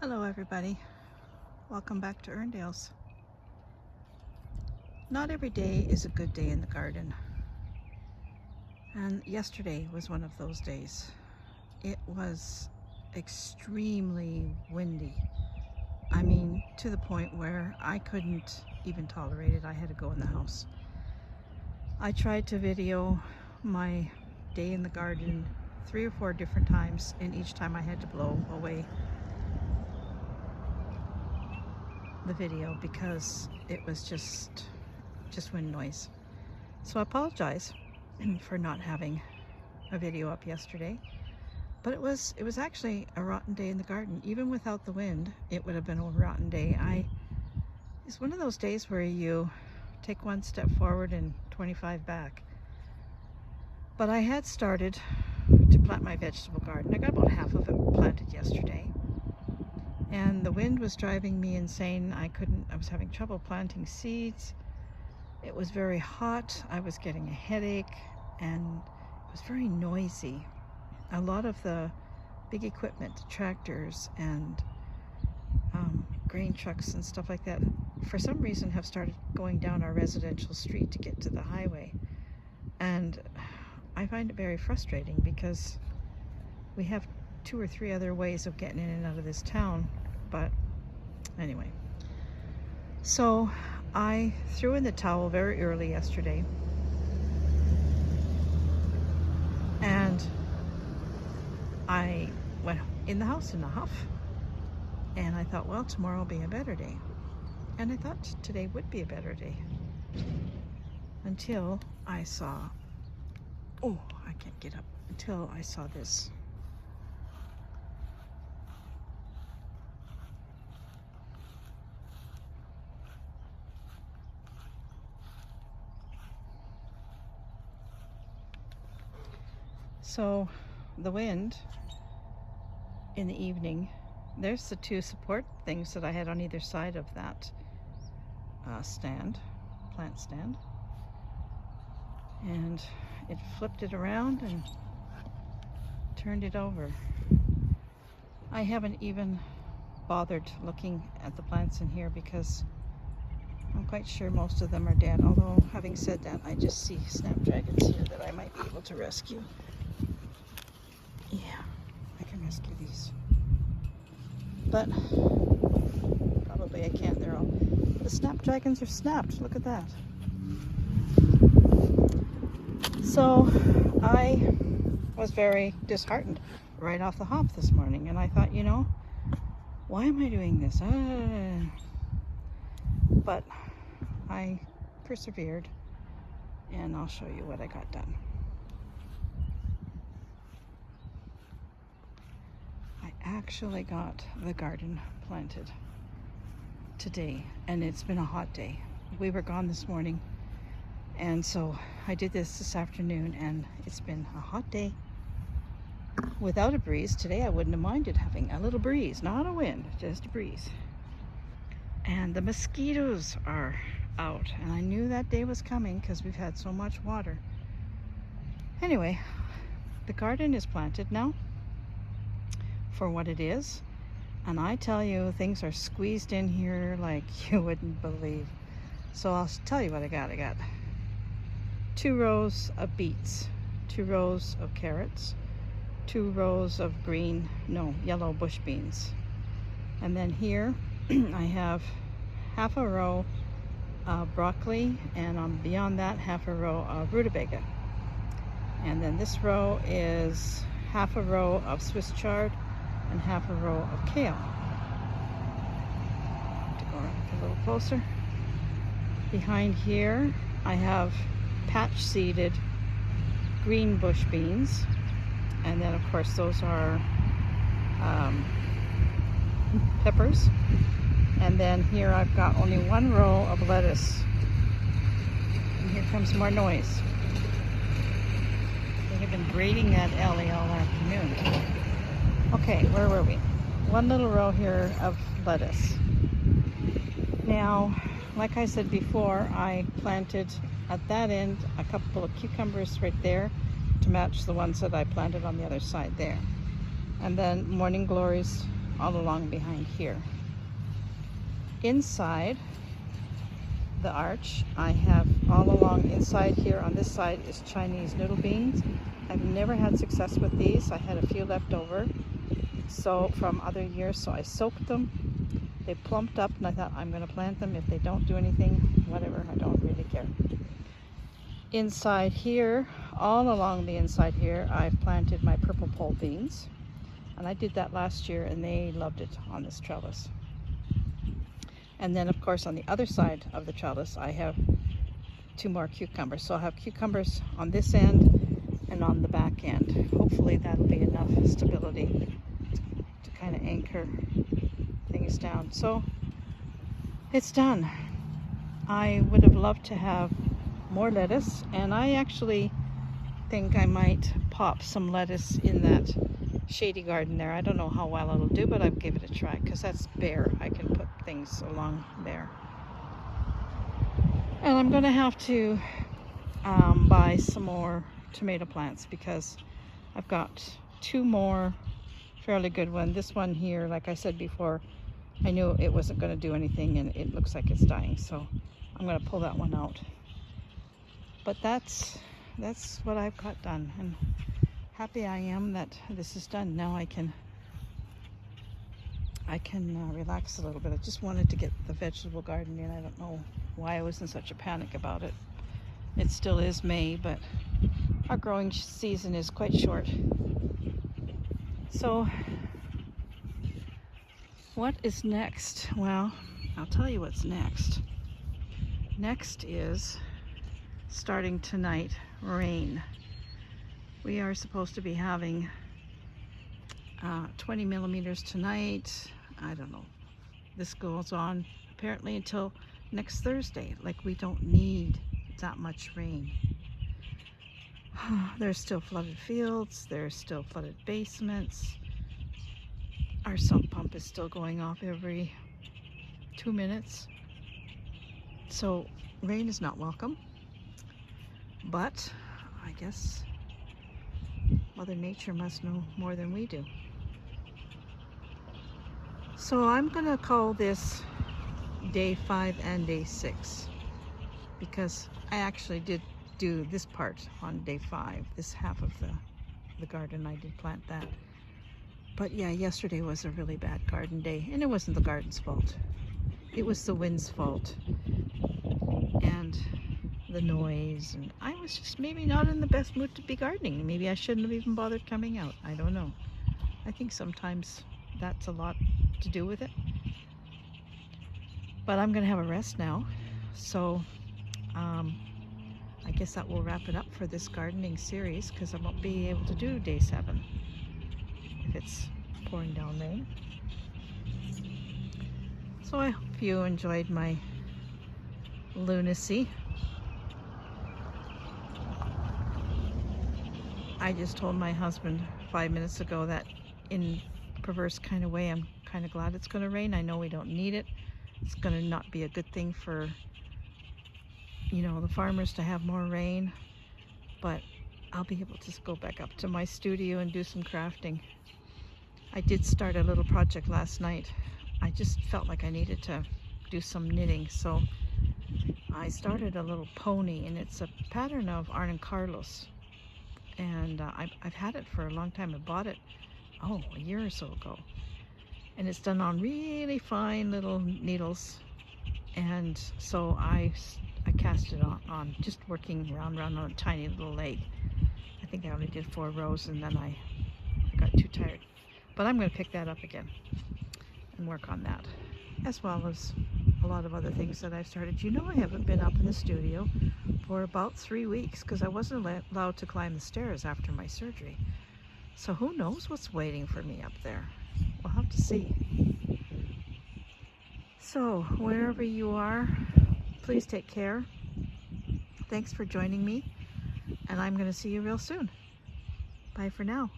Hello everybody, welcome back to Erndales. Not every day is a good day in the garden, and yesterday was one of those days. It was extremely windy. I mean, to the point where I couldn't even tolerate it. I had to go in the house. I tried to video my day in the garden 3 or 4 different times, and each time I had to blow away the video because it was just wind noise. So I apologize for not having a video up yesterday, but it was actually a rotten day in the garden. Even without the wind, it would have been a rotten day. It's one of those days where you take 1 step forward and 25 back. But I had started to plant my vegetable garden. I got about half of it planted yesterday, and the wind was driving me insane. I was having trouble planting seeds. It was very hot. I was getting a headache, and it was very noisy. A lot of the big equipment, tractors and grain trucks and stuff like that, for some reason have started going down our residential street to get to the highway. And I find it very frustrating because we have 2 or 3 other ways of getting in and out of this town. But anyway, so I threw in the towel very early yesterday, and I went in the house in a huff, and I thought, well, tomorrow will be a better day. And I thought today would be a better day, until I saw, oh, I can't get up, until I saw this. So the wind in the evening, there's the 2 support things that I had on either side of that plant stand, and it flipped it around and turned it over. I haven't even bothered looking at the plants in here because I'm quite sure most of them are dead, although having said that, I just see snapdragons here that I might be able to rescue. Yeah, I can rescue these, but probably I can't. The snapdragons are snapped. Look at that. So I was very disheartened right off the hop this morning, and I thought, you know, why am I doing this? But I persevered, and I'll show you what I got done. Actually got the garden planted today, and it's been a hot day. We were gone this morning, and so I did this afternoon, and it's been a hot day without a breeze. Today I wouldn't have minded having a little breeze, not a wind, just a breeze. And the mosquitoes are out, and I knew that day was coming because we've had so much water. Anyway, the garden is planted now for what it is, and I tell you, things are squeezed in here like you wouldn't believe. So I'll tell you what I got. I got 2 rows of beets, 2 rows of carrots, 2 rows of yellow bush beans, and then here I have half a row of broccoli, and beyond that half a row of rutabaga, and then this row is half a row of Swiss chard and half a row of kale. To go a little closer. Behind here I have patch seeded green bush beans, and then of course those are peppers. And then here I've got only 1 row of lettuce, and here comes more noise. They've been braiding that alley all afternoon. Okay, where were we? 1 little row here of lettuce. Now, like I said before, I planted at that end a couple of cucumbers right there to match the ones that I planted on the other side there. And then morning glories all along behind here. Inside the arch, I have all along inside here on this side is Chinese noodle beans. I've never had success with these. I had a few left over so from other years, so I soaked them. They plumped up and I thought I'm going to plant them. If they don't do anything, whatever, I don't really care. Inside here, all along the inside here, I've planted my purple pole beans, and I did that last year and they loved it on this trellis. And then of course on the other side of the trellis I have 2 more cucumbers. So I'll have cucumbers on this end and on the back end. Hopefully that'll be enough stability to kind of anchor things down. So it's done. I would have loved to have more lettuce, and I actually think I might pop some lettuce in that shady garden there. I don't know how well it'll do, but I'll give it a try because that's bare. I can put things along there. And I'm going to have to buy some more tomato plants because I've got 2 more fairly good ones. This one here, like I said before, I knew it wasn't going to do anything and it looks like it's dying, so I'm going to pull that one out. But that's what I've got done, and happy I am that this is done. Now I can relax a little bit. I just wanted to get the vegetable garden in. I don't know why I was in such a panic about it. It still is May, but our growing season is quite short. So what is next? Well, I'll tell you what's next. Next is, starting tonight, rain. We are supposed to be having 20 millimeters tonight. I don't know. This goes on apparently until next Thursday. Like, we don't need that much rain. There's still flooded fields. There's still flooded basements. Our sump pump is still going off every 2 minutes. So rain is not welcome. But I guess Mother Nature must know more than we do. So I'm going to call this day 5 and day 6 because I actually did do this part on day 5. This half of the garden, I did plant that. But yeah, yesterday was a really bad garden day, and it wasn't the garden's fault. It was the wind's fault and the noise, and I was just maybe not in the best mood to be gardening. Maybe I shouldn't have even bothered coming out. I don't know. I think sometimes that's a lot to do with it. But I'm gonna have a rest now, so I guess that will wrap it up for this gardening series, because I won't be able to do day 7 if it's pouring down rain. So I hope you enjoyed my lunacy. I just told my husband 5 minutes ago that in a perverse kind of way, I'm kind of glad it's going to rain. I know we don't need it. It's going to not be a good thing for, you know, the farmers to have more rain, but I'll be able to go back up to my studio and do some crafting. I did start a little project last night. I just felt like I needed to do some knitting, so I started a little pony, and it's a pattern of Arne Carlos, and I've had it for a long time. I bought it a year or so ago, and it's done on really fine little needles, and so I cast it on just working round on a tiny little leg. I think I only did 4 rows, and then I got too tired. But I'm going to pick that up again and work on that, as well as a lot of other things that I've started. You know, I haven't been up in the studio for about 3 weeks because I wasn't allowed to climb the stairs after my surgery. So who knows what's waiting for me up there? We'll have to see. So wherever you are, please take care. Thanks for joining me, and I'm going to see you real soon. Bye for now.